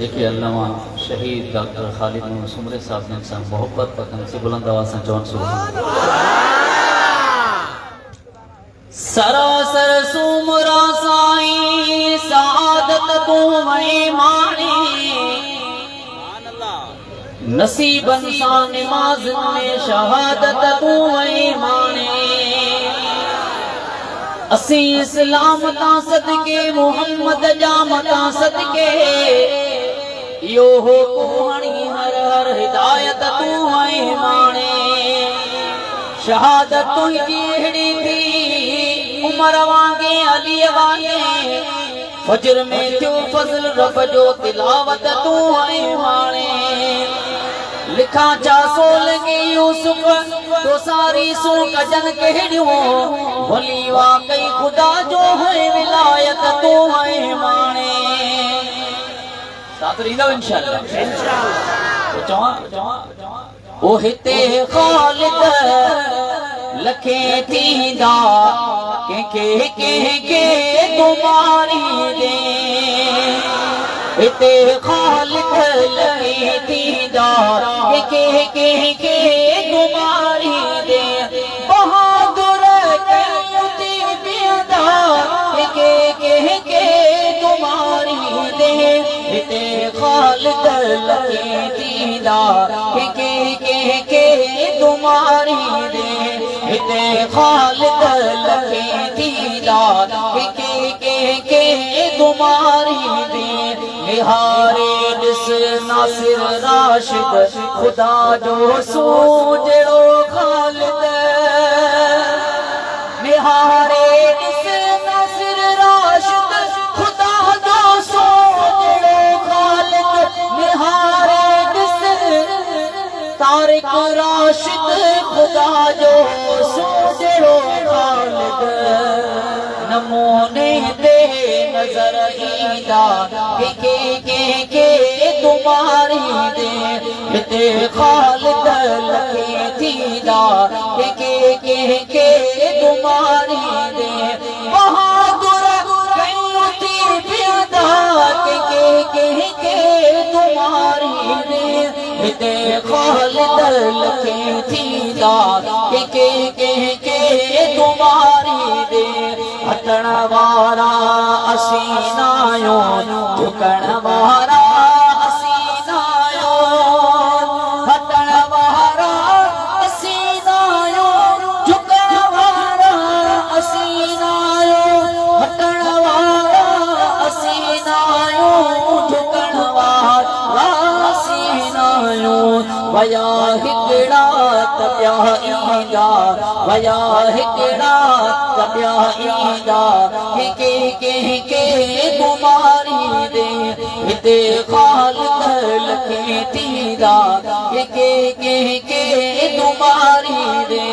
देखिए अल्लामा शहीद डॉक्टर खालिद सुमरे साहब ने इंसान मोहब्बत पतन से बुलंद आवाज से जवान सरासर सुमरा साई सादत तू मैं मानी नसीबन सा नमाज में शहादत तू मैं माने असी इस्लाम ता सदके मुहम्मद जामता सदके यो हो कोहणी हर हर हिदायत तू है माने शहादत तू जीहड़ी थी उमर वांगे अली वांगे फजर में थियो फजल रब जो तिलावत तू है माने लिखा चा सोलगी यूसुफ तो सारी सो कजन कहड़ियो भली वाकई खुदा जो है विलायत तो है माने साथ रीदा इंशाअल्लाह तो चवा ओ हिते खालिद लखे थींदा के तुम्हारी दे इते खालिद लगे थींदा के तुम्हारी दे बहादुर के बेदा के तुम्हारी दे इते खालिद लगे थींदा के तुम्हारी दे इते खालिद लगे थींदा के तुम्हारी दे निहारे दिस नासिर राशिद खुदा जो सूजड़ो खालिद निहारे दिस नासिर राशिद खुदा जो सूजड़ो खालिद निहारे दिस तारिक राशिद खुदा जो सूजड़ो खालिद नमूने दे नजर ईदा के तुम्हारी दे हिते खालिद लखे थींदा के तुम्हारी दे बहादुर कयूं थी बेदा के तुम्हारी दे हिते खालिद लखे थींदा के तुम्हारी दे हटण वारा असी नायो झुकण वारा असी नायो हटण वारा असी नायो झुकण वारा असी नायो हटण वारा असी नायो झुकण वारा असी नायो वया हिकड़ा तब्या ईंदा वया हिकड़ा तब्या ईंदा के तुम्हारी दे हिते खालिद लखे थींदा के तुम्हारी दे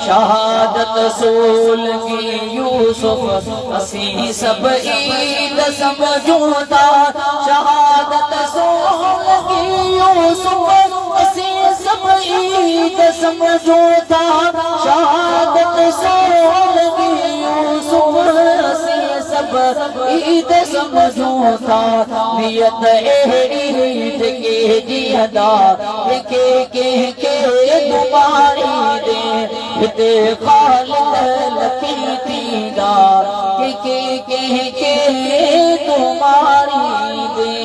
शहादत सोलगी यूसुफ असी सब ईद समझूं था शहादत सोलगी यूसुफ असी सब ईद समझूं था शहादत सोलगी यूसुफ असी सब ईद समझूं था नियत एड़ी के जियदा के तुम्हारी दे हिते खालिद लखी थींदा के तुम्हारी दे